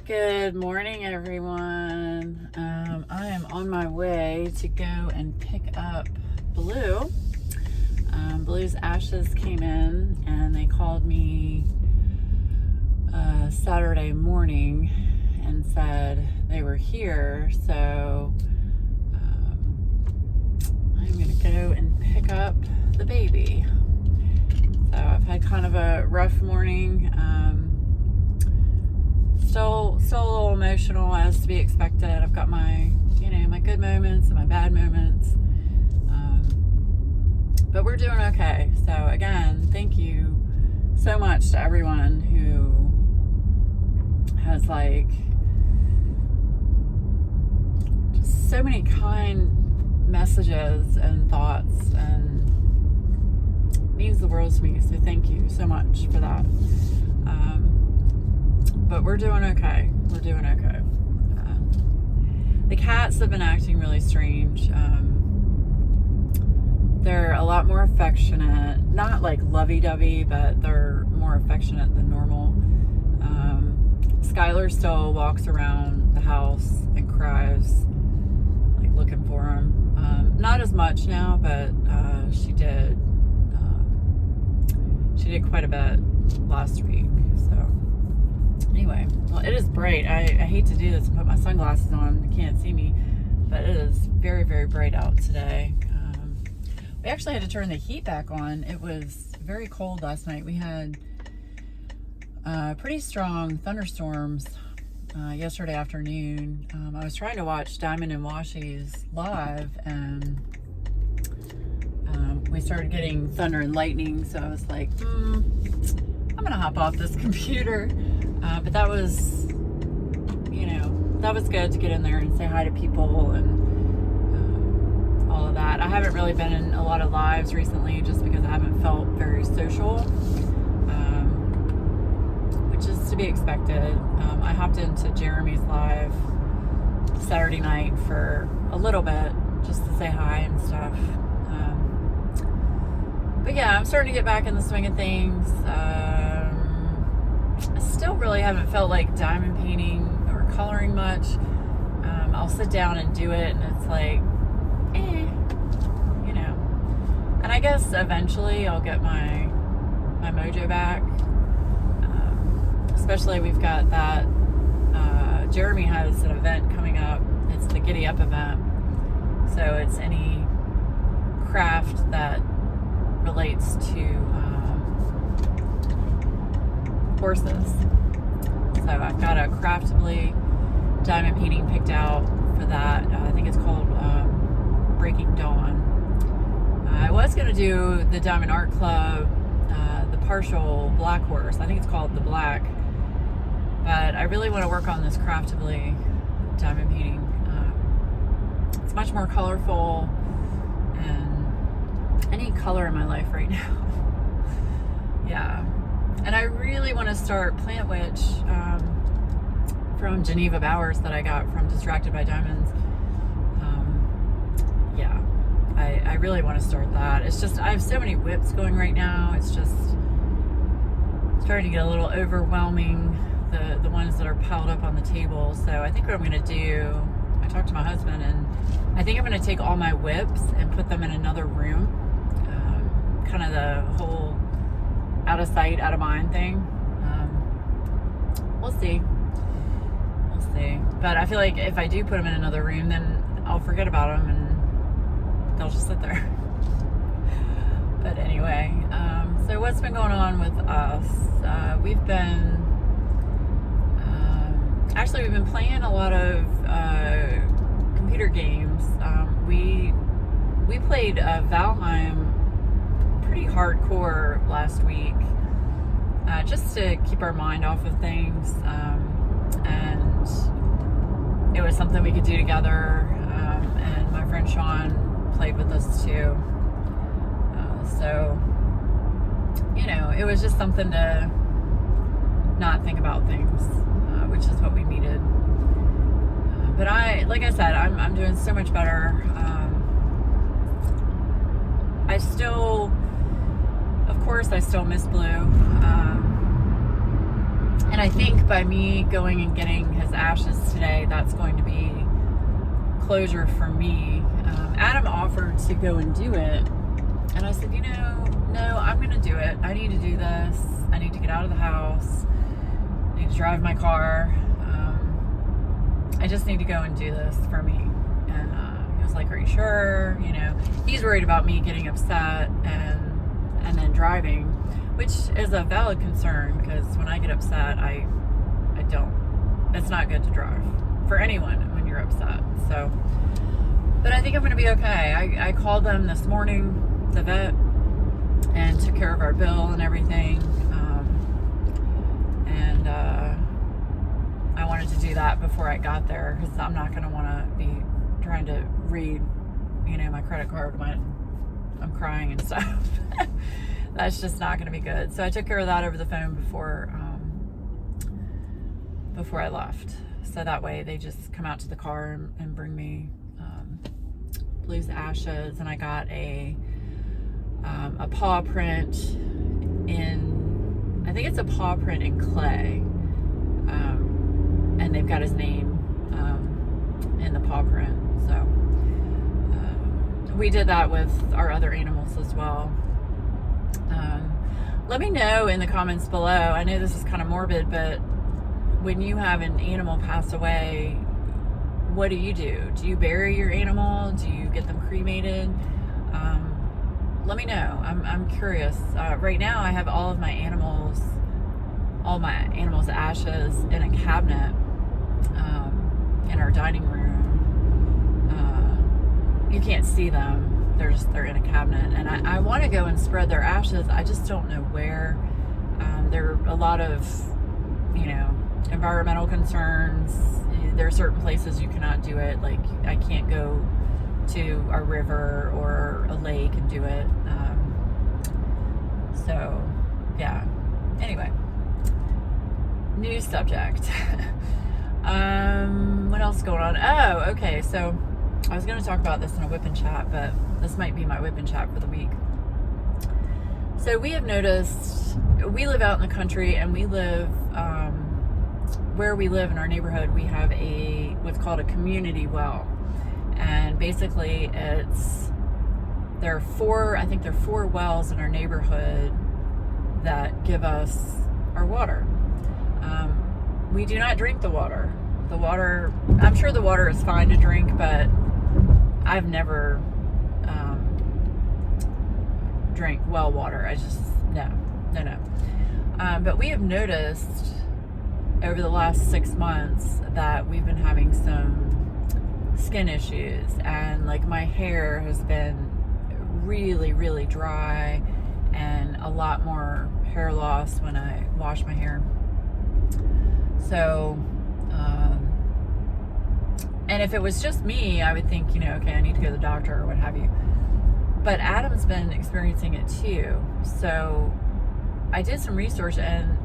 Good morning, everyone. I am on my way to go and pick up Blue. Blue's ashes came in and they called me Saturday morning and said they were here. So I'm going to go and pick up the baby. So I've had kind of a rough morning. Still a little emotional, as to be expected. I've got my good moments and my bad moments. But we're doing okay. So again, thank you so much to everyone who has just so many kind messages and thoughts, and it means the world to me. So thank you so much for that. But we're doing okay. We're doing okay. The cats have been acting really strange. They're a lot more affectionate. Not like lovey-dovey, but they're more affectionate than normal. Skylar still walks around the house and cries, like looking for him. Not as much now, but she did. She did quite a bit last week. So. Anyway, well, it is bright. I hate to do this and put my sunglasses on. You can't see me, but it is very, very bright out today. We actually had to turn the heat back on. It was very cold last night. We had pretty strong thunderstorms yesterday afternoon. I was trying to watch Diamond and Washies live, and we started getting thunder and lightning, so I was like, I'm gonna hop off this computer. But that was good to get in there and say hi to people and all of that. I haven't really been in a lot of lives recently just because I haven't felt very social, which is to be expected. I hopped into Jeremy's live Saturday night for a little bit just to say hi and stuff. But yeah, I'm starting to get back in the swing of things. I still really haven't felt like diamond painting or coloring much. I'll sit down and do it, and it's like, And I guess eventually I'll get my mojo back. Especially we've got that. Jeremy has an event coming up. It's the Giddy Up event. So it's any craft that relates to horses. So I've got a Craftably diamond painting picked out for that. I think it's called Breaking Dawn. I was going to do the Diamond Art Club, the partial black horse. I think it's called the Black. But I really want to work on this Craftably diamond painting. It's much more colorful, and I need color in my life right now. Yeah. And I really want to start Plant Witch from Geneva Bowers that I got from Distracted by Diamonds. Yeah, I really want to start that. It's just, I have so many whips going right now. It's just starting to get a little overwhelming, the ones that are piled up on the table. So I think what I'm going to do, I talked to my husband, and I think I'm going to take all my whips and put them in another room. Kind of the whole out of sight, out of mind thing. We'll see. But I feel like if I do put them in another room, then I'll forget about them and they'll just sit there. But anyway, so what's been going on with us? We've been playing a lot of computer games. We played Valheim pretty hardcore last week, just to keep our mind off of things, and it was something we could do together, and my friend Sean played with us too, so it was just something to not think about things, which is what we needed. But like I said, I'm doing so much better. I still miss Blue. And I think by me going and getting his ashes today, that's going to be closure for me. Adam offered to go and do it. And I said, no, I'm going to do it. I need to do this. I need to get out of the house. I need to drive my car. I just need to go and do this for me. And he was like, are you sure? He's worried about me getting upset and then driving, which is a valid concern, because when I get upset, I don't. It's not good to drive for anyone when you're upset. So, but I think I'm going to be okay. I called them this morning, the vet, and took care of our bill and everything. And I wanted to do that before I got there, because I'm not going to want to be trying to read, my credit card when I'm crying and stuff. That's just not going to be good. So I took care of that over the phone before I left. So that way they just come out to the car and bring me Blue's ashes. And I got a paw print I think it's a paw print in clay. And they've got his name in the paw print. So we did that with our other animals as well. Let me know in the comments below. I know this is kind of morbid, but when you have an animal pass away, what do? Do you bury your animal? Do you get them cremated? Let me know. I'm curious. Right now I have all my animals' ashes in a cabinet in our dining room. You can't see them. They're in a cabinet, and I want to go and spread their ashes. I just don't know where. There are a lot of, environmental concerns. There are certain places you cannot do it. Like, I can't go to a river or a lake and do it. So, yeah. Anyway, new subject. What else is going on? Oh, okay. So I was going to talk about this in a whip and chat, but this might be my whip and chat for the week. So we have noticed, we live out in the country, and we live, where we live in our neighborhood, we have what's called a community well. And basically there are four wells in our neighborhood that give us our water. We do not drink the water. I'm sure the water is fine to drink, but I've never drank well water. No. But we have noticed over the last 6 months that we've been having some skin issues, and like my hair has been really, really dry, and a lot more hair loss when I wash my hair. So, and if it was just me, I would think, okay, I need to go to the doctor or what have you. But Adam's been experiencing it too. So I did some research, and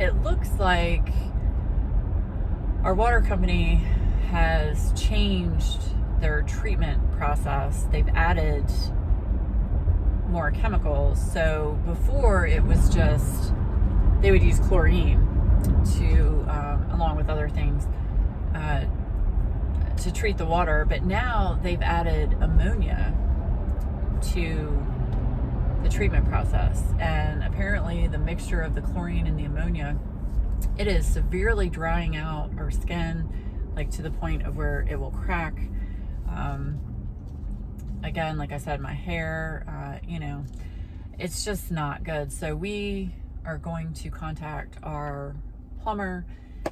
it looks like our water company has changed their treatment process. They've added more chemicals. So before, it was just, they would use chlorine to, along with other things, to treat the water. But now they've added ammonia to the treatment process. And apparently the mixture of the chlorine and the ammonia, it is severely drying out our skin, like to the point of where it will crack. Again, like I said, my hair, it's just not good. So we are going to contact our plumber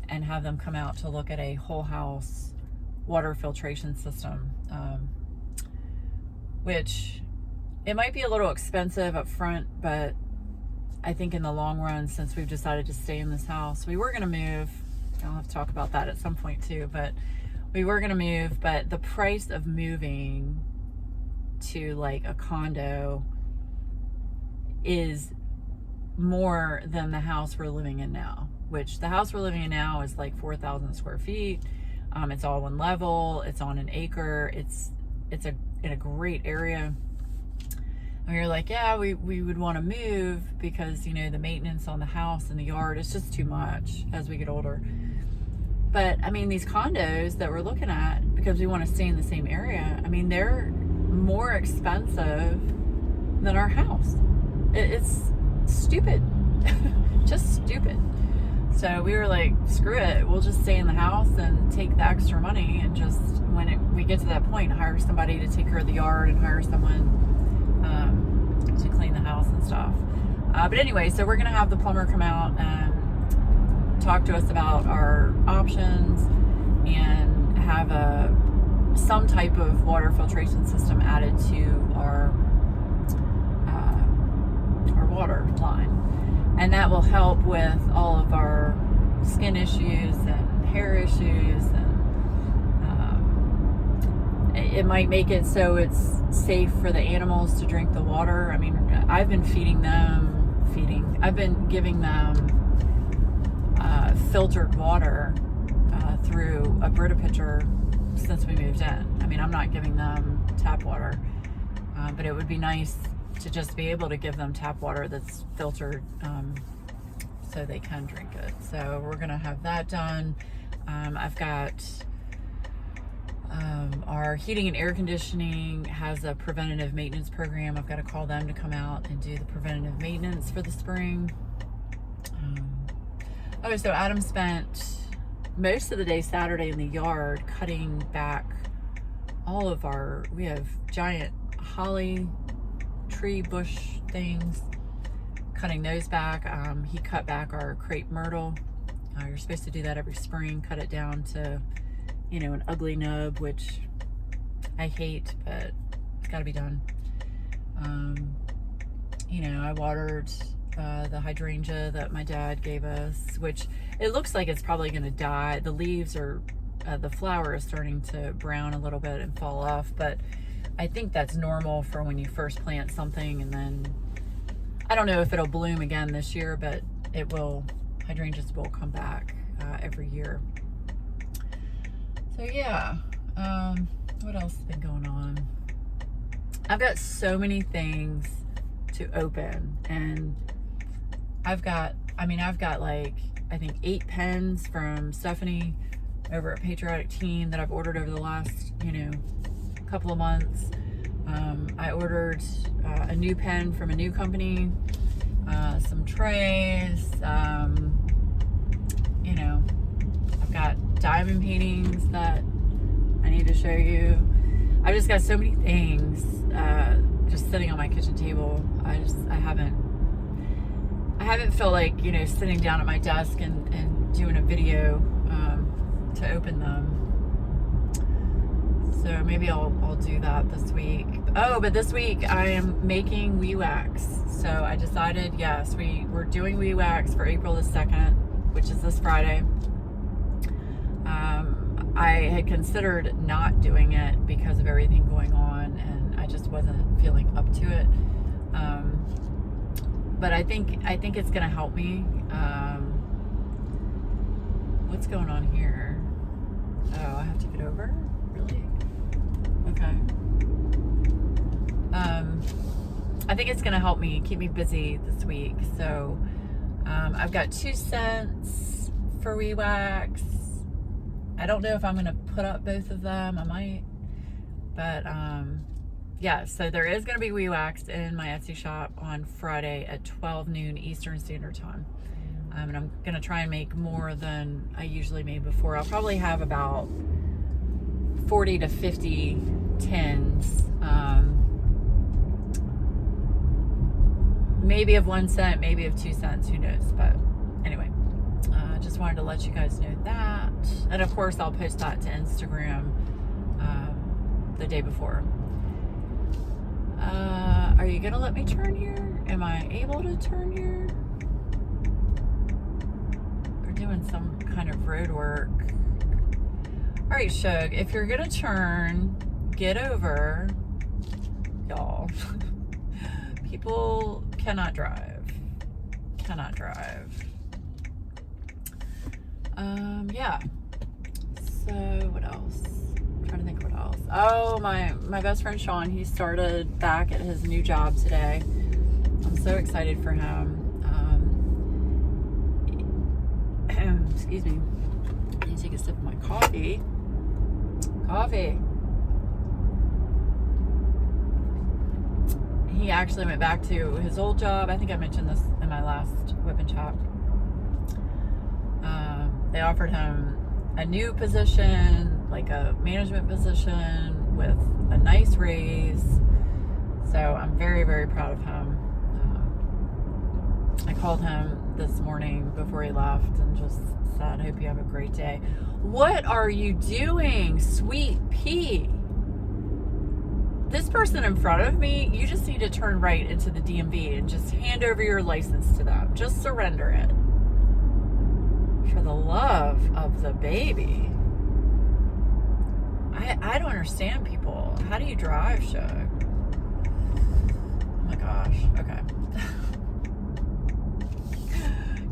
and have them come out to look at a whole house water filtration system, which it might be a little expensive up front, but I think in the long run, since we've decided to stay in this house, we were going to move. I'll have to talk about that at some point too, but we were going to move, but the price of moving to like a condo is more than the house we're living in now, which the house we're living in now is like 4,000 square feet. It's all one level. It's on an acre. It's in a great area. And we were like, yeah, we would want to move because, you know, the maintenance on the house and the yard is just too much as we get older. But I mean, these condos that we're looking at, because we want to stay in the same area, I mean, they're more expensive than our house. It's stupid. Just stupid. So we were like, screw it, we'll just stay in the house and take the extra money, and just when we get to that point, hire somebody to take care of the yard and hire someone to clean the house and stuff. But anyway, so we're gonna have the plumber come out and talk to us about our options and have some type of water filtration system added to our water line. And that will help with all of our skin issues and hair issues, and it might make it so it's safe for the animals to drink the water. I mean, I've been I've been giving them filtered water through a Brita pitcher since we moved in. I mean, I'm not giving them tap water, but it would be nice to just be able to give them tap water that's filtered so they can drink it. So we're gonna have that done. I've got our heating and air conditioning has a preventative maintenance program. I've got to call them to come out and do the preventative maintenance for the spring. So Adam spent most of the day Saturday in the yard cutting back all of we have giant holly tree bush things, cutting those back. He cut back our crepe myrtle. You're supposed to do that every spring, cut it down to, you know, an ugly nub, which I hate, but it's got to be done. You know, I watered the hydrangea that my dad gave us, which it looks like it's probably going to die. The leaves are, the flower is starting to brown a little bit and fall off, but I think that's normal for when you first plant something, and then I don't know if it'll bloom again this year, but it will. Hydrangeas will come back every year. So yeah, what else has been going on? I've got so many things to open, and I've got like, I think 8 pens from Stephanie over at Patriotic Teen that I've ordered over the last, you know, couple of months. I ordered a new pen from a new company, some trays, you know, I've got diamond paintings that I need to show you. I've just got so many things just sitting on my kitchen table. I haven't felt like, you know, sitting down at my desk and doing a video to open them. So maybe I'll do that this week. Oh, but this week I am making Wee Wax. So I decided, yes, we're doing Wee Wax for April the 2nd, which is this Friday. I had considered not doing it because of everything going on, and I just wasn't feeling up to it. But I think it's gonna help me. What's going on here? Oh, I have to get over? Really? Okay. I think it's gonna help me, keep me busy this week. So I've got 2 cents for Wee Wax. I don't know if I'm gonna put up both of them. I might, but yeah. So there is gonna be Wee Wax in my Etsy shop on Friday at 12 noon Eastern Standard Time, and I'm gonna try and make more than I usually made before. I'll probably have about 40 to 50 tins, maybe of 1 cent, maybe of 2 cents, who knows. But anyway, just wanted to let you guys know that. And of course I'll post that to Instagram the day before. Are you gonna let me turn here? Am I able to turn here? We're doing some kind of road work. All right, Shug, if you're gonna turn, get over. Y'all, people cannot drive. Yeah. So what else? I'm trying to think what else. else? Oh, my best friend Sean, he started back at his new job today. I'm so excited for him. Excuse me. I need to take a sip of my coffee. He actually went back to his old job. I think I mentioned this in my last whip and chat. They offered him a new position, like a management position with a nice raise. So I'm very, very proud of him. I called him this morning before he left and just said, hope you have a great day. What are you doing, sweet pea? This person in front of me, you just need to turn right into the DMV and just hand over your license to them. Just surrender it. For the love of the baby. I don't understand people. How do you drive, Shug? Oh my gosh. Okay.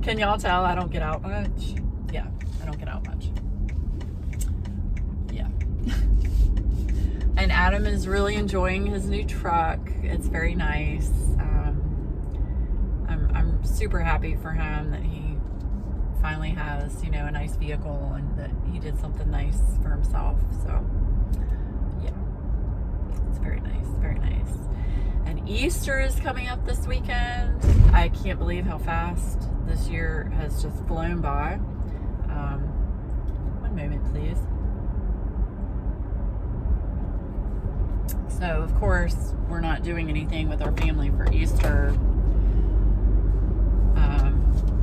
Can y'all tell I don't get out much? Yeah, I don't get out much. Yeah. And Adam is really enjoying his new truck. It's very nice. I'm super happy for him that he finally has, you know, a nice vehicle and that he did something nice for himself. So, yeah, it's very nice, very nice. And Easter is coming up this weekend. I can't believe how fast this year has just flown by. One moment, please. So, of course, we're not doing anything with our family for Easter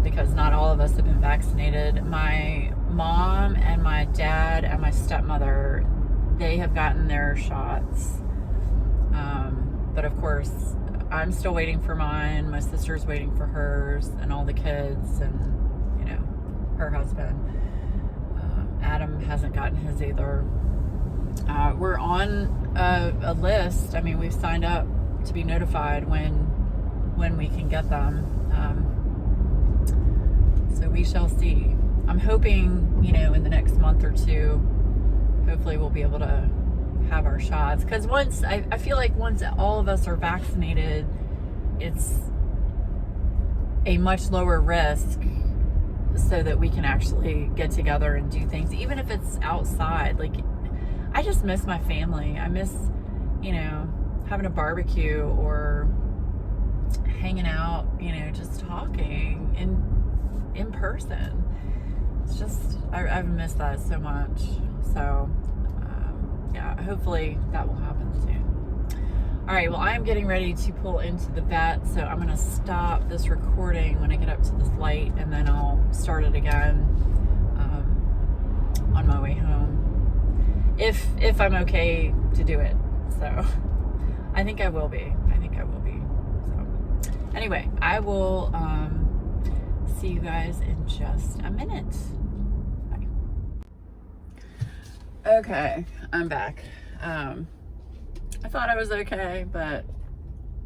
because not all of us have been vaccinated. My mom and my dad and my stepmother, they have gotten their shots. But of course, I'm still waiting for mine. My sister's waiting for hers, and all the kids, and you know, her husband. Adam hasn't gotten his either. We're on a list. I mean, we've signed up to be notified when we can get them. So we shall see. I'm hoping, you know, in the next month or two, hopefully we'll be able to have our shots. Because once, I feel like once all of us are vaccinated, it's a much lower risk so that we can actually get together and do things, even if it's outside. Like, I just miss my family. I miss, you know, having a barbecue or hanging out, you know, just talking in person. It's just, I've missed that so much. So, yeah, hopefully that will happen soon. All right, well, I'm getting ready to pull into the vet, so I'm going to stop this recording when I get up to this light, and then I'll start it again on my way home. If I'm okay to do it. So, I think I will be. So, anyway, I will see you guys in just a minute. Bye. Okay, I'm back. I thought I was okay, but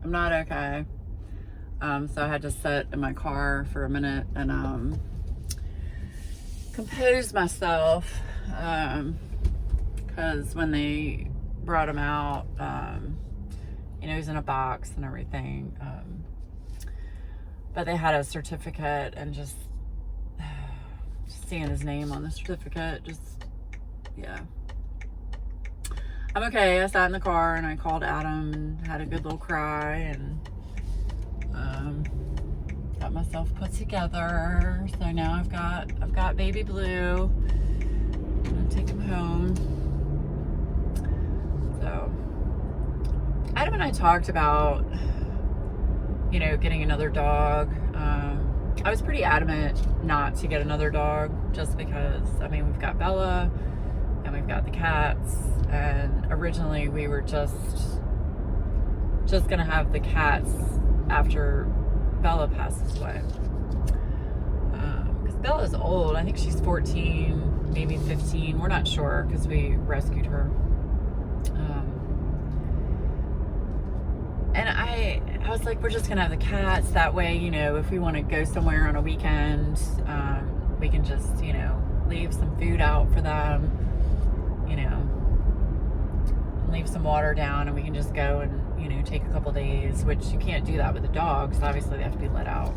I'm not okay. So I had to sit in my car for a minute and compose myself, because when they brought him out, you know, he's in a box and everything, but they had a certificate, and just seeing his name on the certificate, just, yeah. I'm okay. I sat in the car and I called Adam and had a good little cry and got myself put together. So now I've got baby Blue. I'm gonna take him home. So Adam and I talked about, you know, getting another dog. I was pretty adamant not to get another dog just because, I mean, we've got Bella and we've got the cats, and originally we were just gonna have the cats after Bella passes away, because Bella's old. I think she's 14, maybe 15, we're not sure, because we rescued her. And I was like, we're just gonna have the cats, that way, you know, if we want to go somewhere on a weekend, we can just, you know, leave some food out for them, you know, water down and we can just go and, take a couple days, which you can't do that with the dogs. Obviously they have to be let out.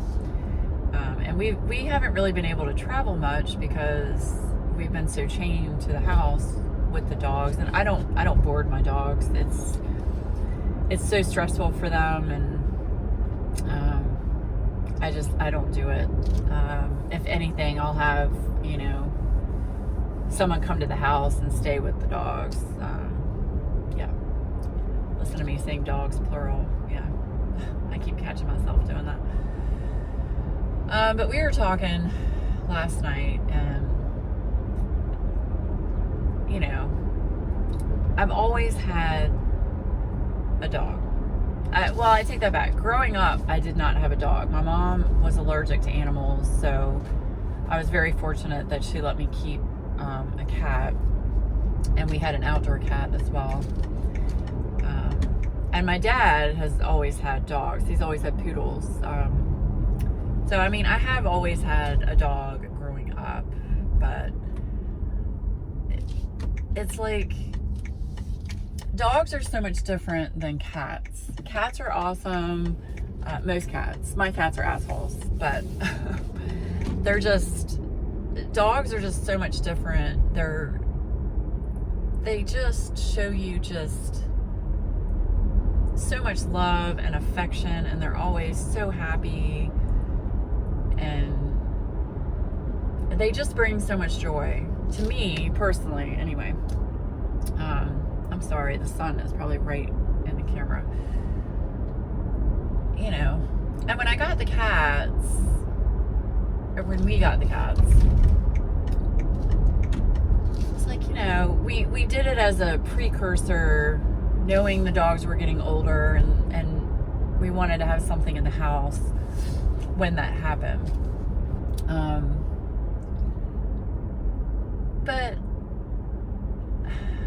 And we haven't really been able to travel much because we've been so chained to the house with the dogs, and I don't board my dogs. It's so stressful for them, and I don't do it. If anything, I'll have someone come to the house and stay with the dogs. Yeah, listen to me saying dogs plural. Yeah, I keep catching myself doing that. But we were talking last night, and I've always had a dog. I take that back. Growing up, I did not have a dog. My mom was allergic to animals, so I was very fortunate that she let me keep a cat, and we had an outdoor cat as well. And my dad has always had dogs. He's always had poodles. So, I have always had a dog growing up, but it's like dogs are so much different than cats. Cats are awesome. Most cats. My cats are assholes, but dogs are just so much different. They just show you just so much love and affection, and they're always so happy, and they just bring so much joy to me personally. Anyway, I'm sorry, the sun is probably right in the camera. And when I got the cats, or when we got the cats, it's like, we did it as a precursor, knowing the dogs were getting older, and we wanted to have something in the house when that happened. But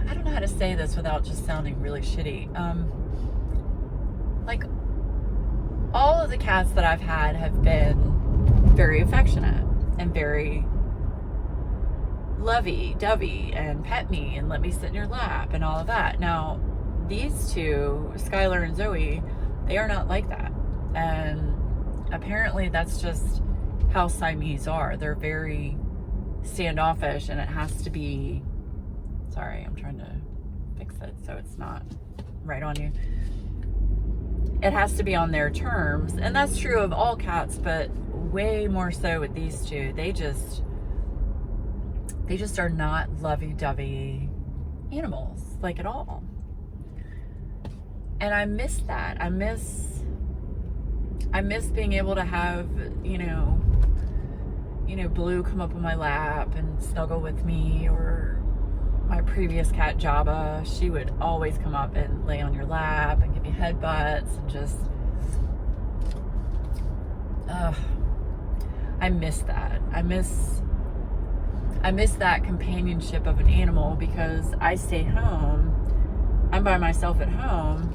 I don't know how to say this without just sounding really shitty. Like, all of the cats that I've had have been very affectionate and very lovey-dovey and pet me and let me sit in your lap and all of that. Now, these two, Skylar and Zoe, they are not like that. And apparently that's just how Siamese are. They're very standoffish, and it has to be, sorry, I'm trying to fix it so it's not right on you. It has to be on their terms, and that's true of all cats, but way more so with these two. They just are not lovey-dovey animals, like, at all. And I miss that. I miss being able to have, Blue come up on my lap and snuggle with me, or my previous cat, Jabba, she would always come up and lay on your lap and give you headbutts, and just, I miss that. I miss that companionship of an animal, because I stay home. I'm by myself at home.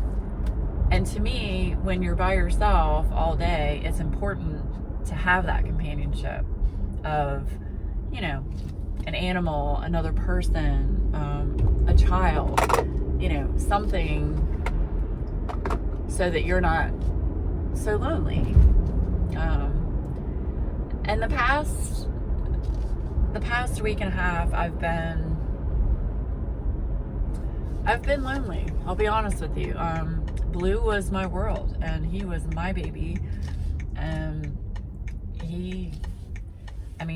And to me, when you're by yourself all day, it's important to have that companionship of, an animal, another person, a child, something, so that you're not so lonely. And the past week and a half, I've been lonely. I'll be honest with you. Blue was my world, and he was my baby, and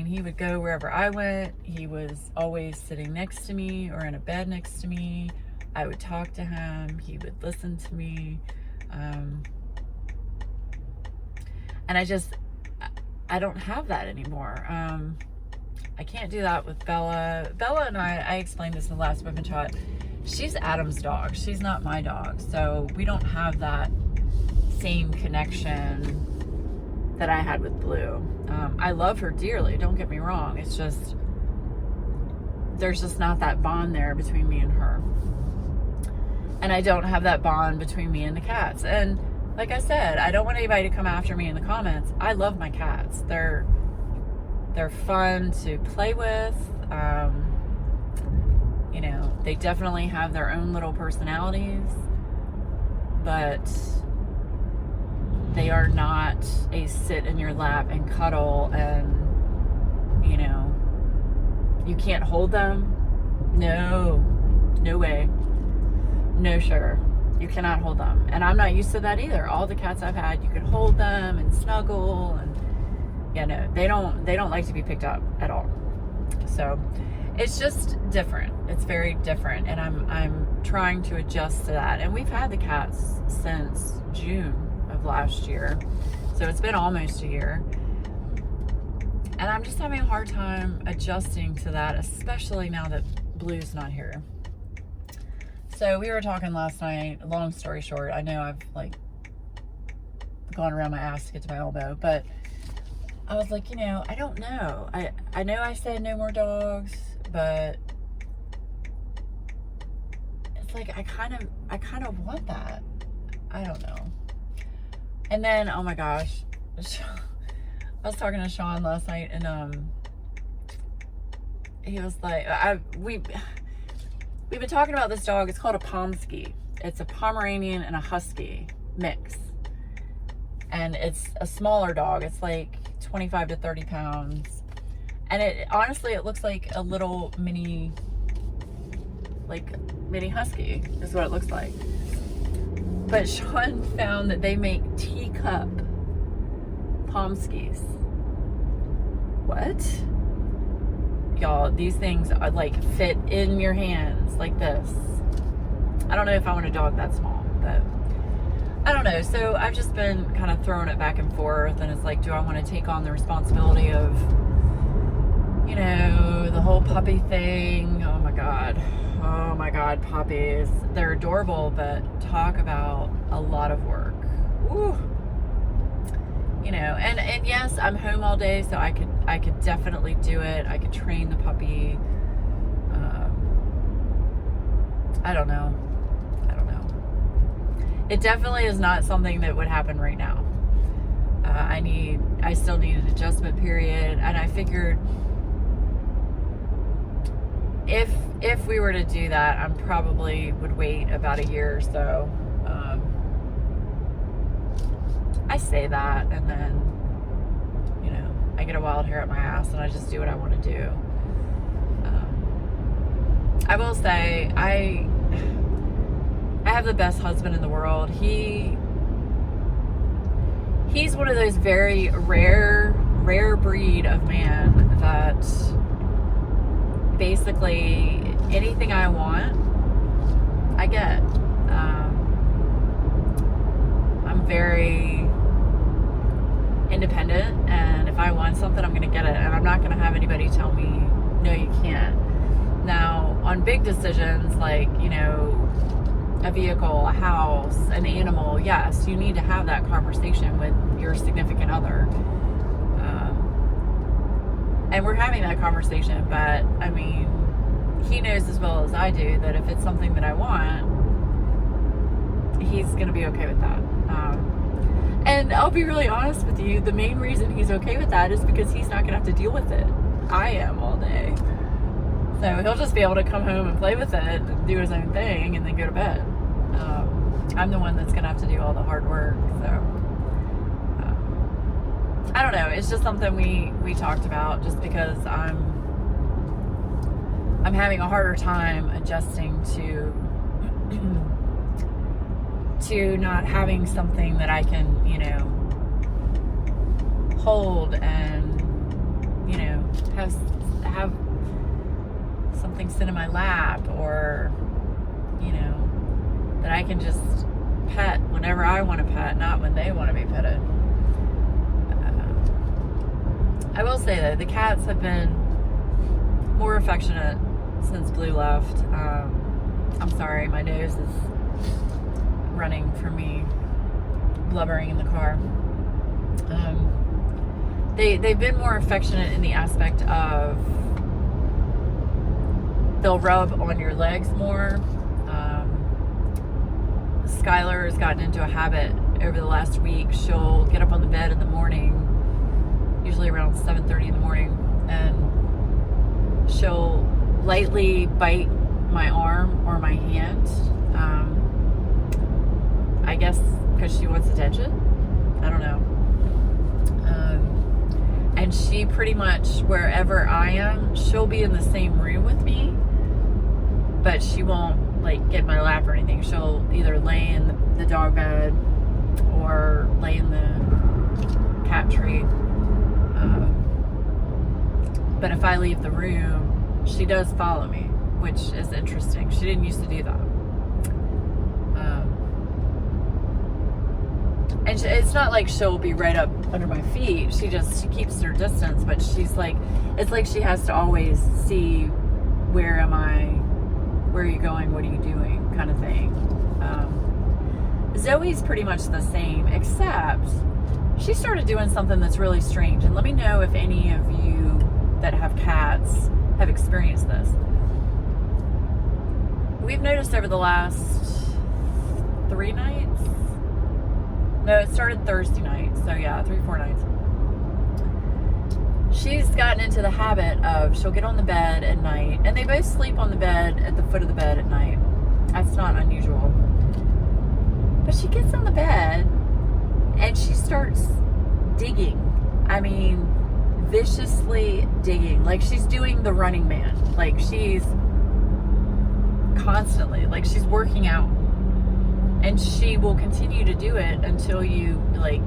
he would go wherever I went. He was always sitting next to me or in a bed next to me. I would talk to him. He would listen to me. And I don't have that anymore. I can't do that with Bella. Bella and I explained this in the last Women Chat. She's Adam's dog. She's not my dog. So we don't have that same connection that I had with Blue. I love her dearly, don't get me wrong. It's just, there's just not that bond there between me and her. And I don't have that bond between me and the cats. And like I said, I don't want anybody to come after me in the comments. I love my cats. They're fun to play with. You know, they definitely have their own little personalities, but they are not a sit in your lap and cuddle and, you know, you can't hold them. No way. No sugar. You cannot hold them. And I'm not used to that either. All the cats I've had, you can hold them and snuggle, and they don't like to be picked up at all. So it's just different. It's very different, and I'm trying to adjust to that. And we've had the cats since June of last year, so it's been almost a year, and I'm just having a hard time adjusting to that, especially now that Blue's not here. So we were talking last night. Long story short, I know I've like gone around my ass to get to my elbow, but I was like, I don't know. I know I said no more dogs, but it's like I kind of want that. I don't know. And then, oh my gosh, I was talking to Sean last night, and he was like, we've been talking about this dog. It's called a Pomsky. It's a Pomeranian and a Husky mix, and it's a smaller dog. It's like 25 to 30 pounds, and it looks like a little mini husky is what it looks like. But Sean found that they make teacup Pomskys. What? Y'all, these things are like fit in your hands like this. I don't know if I want a dog that small, but I don't know. So I've just been kind of throwing it back and forth, and it's like, do I want to take on the responsibility of, the whole puppy thing? Oh my God, puppies. They're adorable, but talk about a lot of work. Woo. And yes, I'm home all day, so I could definitely do it. I could train the puppy. I don't know. It definitely is not something that would happen right now. I still need an adjustment period, and I figured if we were to do that, I probably would wait about a year or so. I say that, and then I get a wild hair up my ass, and I just do what I want to do. I will say I have the best husband in the world. He's one of those very rare breed of man that basically anything I want, I get. I'm very independent, and if I want something, I'm gonna get it, and I'm not gonna have anybody tell me no, you can't. Now on big decisions like a vehicle, a house, an animal, yes, you need to have that conversation with your significant other, and we're having that conversation. But I mean, he knows as well as I do that if it's something that I want, he's gonna be okay with that. And I'll be really honest with you, the main reason he's okay with that is because he's not gonna have to deal with it. I am all day. So he'll just be able to come home and play with it and do his own thing and then go to bed. I'm the one that's gonna have to do all the hard work. So I don't know, it's just something we talked about, just because I'm having a harder time adjusting to not having something that I can, hold and, have something sit in my lap, or, that I can just pet whenever I want to pet, not when they want to be petted. I will say that the cats have been more affectionate since Blue left. I'm sorry, my nose is running from me blubbering in the car. They've been more affectionate in the aspect of they'll rub on your legs more. Skylar has gotten into a habit over the last week. She'll get up on the bed in the morning, usually around 7:30 in the morning, and she'll lightly bite my arm or my hand. I guess because she wants attention. I don't know. And she pretty much, wherever I am, she'll be in the same room with me, but she won't like get in my lap or anything. She'll either lay in the dog bed or lay in the cat tree. But if I leave the room, she does follow me, which is interesting. She didn't used to do that. And it's not like she'll be right up under my feet. She keeps her distance, but she's like, it's like she has to always see, where am I? Where are you going? What are you doing? Kind of thing. Zoe's pretty much the same, except she started doing something that's really strange. And let me know if any of you that have cats have experienced this. We've noticed over the last 3 nights. No, it started Thursday night. So yeah, 3-4 nights. She's gotten into the habit of, she'll get on the bed at night, and they both sleep on the bed at the foot of the bed at night. That's not unusual. But she gets on the bed and she starts digging. I mean, viciously digging. Like she's doing the Running Man. Like she's constantly, like she's working out. And she will continue to do it until you, like,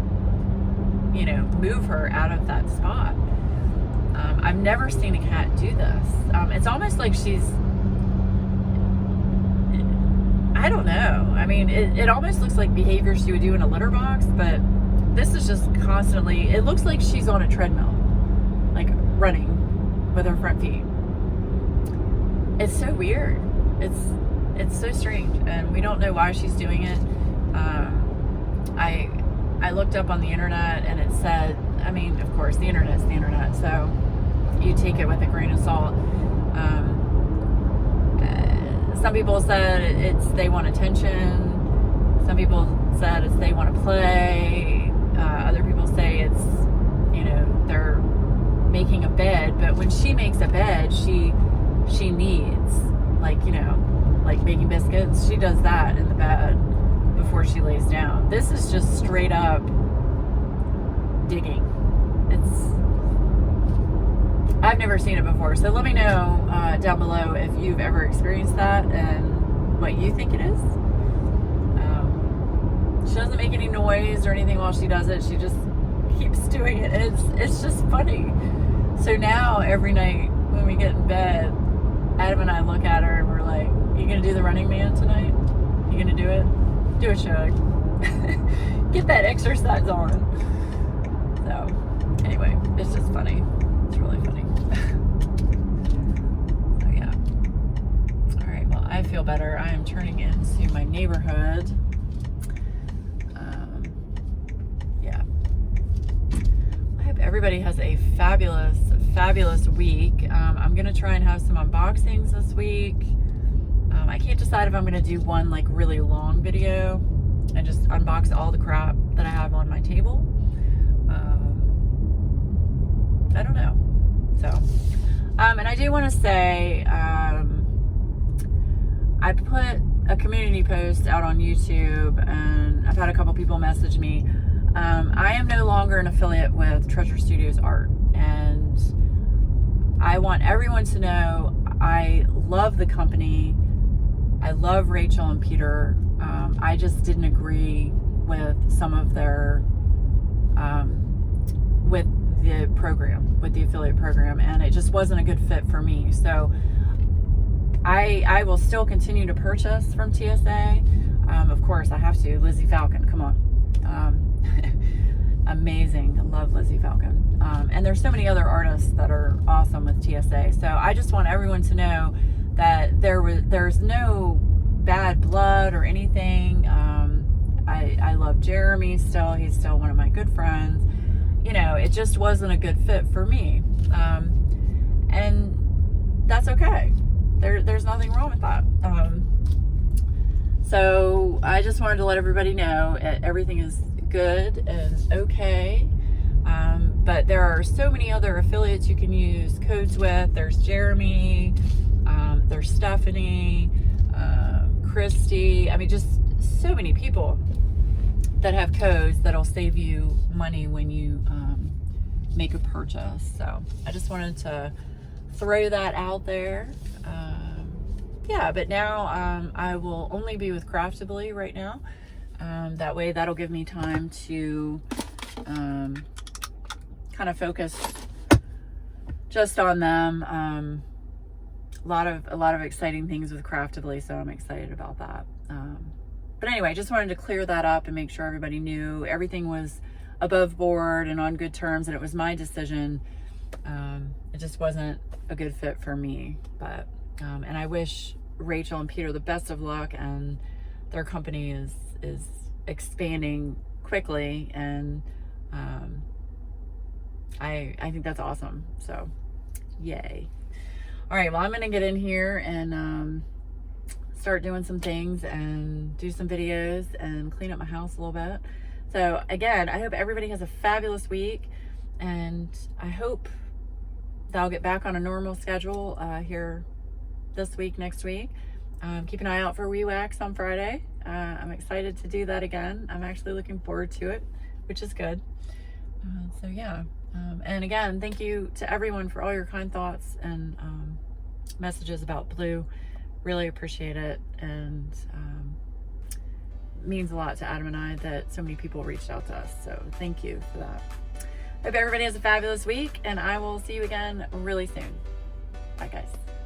you know, move her out of that spot. I've never seen a cat do this. It's almost like she's, I don't know. I mean, it almost looks like behavior she would do in a litter box, but this is just constantly, it looks like she's on a treadmill, like running with her front feet. It's so weird. It's so strange, and we don't know why she's doing it. I looked up on the internet, and it said, I mean, of course, the internet's the internet, so you take it with a grain of salt. Some people said it's they want attention. Some people said it's they want to play. Other people say it's, you know, they're making a bed, but when she makes a bed, she needs, like, you know, like making biscuits, she does that in the bed before she lays down. This is just straight up digging. I've never seen it before, so let me know down below if you've ever experienced that and what you think it is. She doesn't make any noise or anything while she does it. She just keeps doing it, and it's just funny. So now every night when we get in bed, Adam and I look at her and we're like, you gonna do the Running Man tonight? You gonna do it? Do a shug. Get that exercise on. So anyway, it's just funny. It's really funny. So yeah. Alright, well, I feel better. I am turning into my neighborhood. Yeah. I hope everybody has a fabulous week. I'm gonna try and have some unboxings this week. I can't decide if I'm going to do one like really long video and just unbox all the crap that I have on my table. I don't know. So, and I do want to say, I put a community post out on YouTube, and I've had a couple people message me. I am no longer an affiliate with Treasure Studios Art, and I want everyone to know I love the company. I love Rachel and Peter. I just didn't agree with some of their, with the program, with the affiliate program, and it just wasn't a good fit for me. So I will still continue to purchase from TSA. Of course, I have to. Lizzie Falcon, come on. Amazing. I love Lizzie Falcon. And there's so many other artists that are awesome with TSA. So I just want everyone to know that there's no bad blood or anything. I love Jeremy still. He's still one of my good friends. You know, it just wasn't a good fit for me. And that's okay. There's nothing wrong with that. So I just wanted to let everybody know everything is good and okay. But there are so many other affiliates you can use codes with. There's Jeremy. There's Stephanie, Christy. I mean, just so many people that have codes that'll save you money when you make a purchase. So I just wanted to throw that out there. Yeah, but now I will only be with Craftably right now. That way that'll give me time to kind of focus just on them. A lot of exciting things with Craftably, so I'm excited about that. But anyway, just wanted to clear that up and make sure everybody knew everything was above board and on good terms, and it was my decision. It just wasn't a good fit for me, but and I wish Rachel and Peter the best of luck, and their company is expanding quickly, and I think that's awesome. So yay. All right, well, I'm gonna get in here and start doing some things and do some videos and clean up my house a little bit. So again, I hope everybody has a fabulous week, and I hope that I'll get back on a normal schedule here this week, next week. Keep an eye out for WeWax on Friday. I'm excited to do that again. I'm actually looking forward to it, which is good. So yeah, and again, thank you to everyone for all your kind thoughts and messages about Blue. Really appreciate it, and it means a lot to Adam and I that so many people reached out to us. So thank you for that. Hope everybody has a fabulous week, and I will see you again really soon. Bye, guys.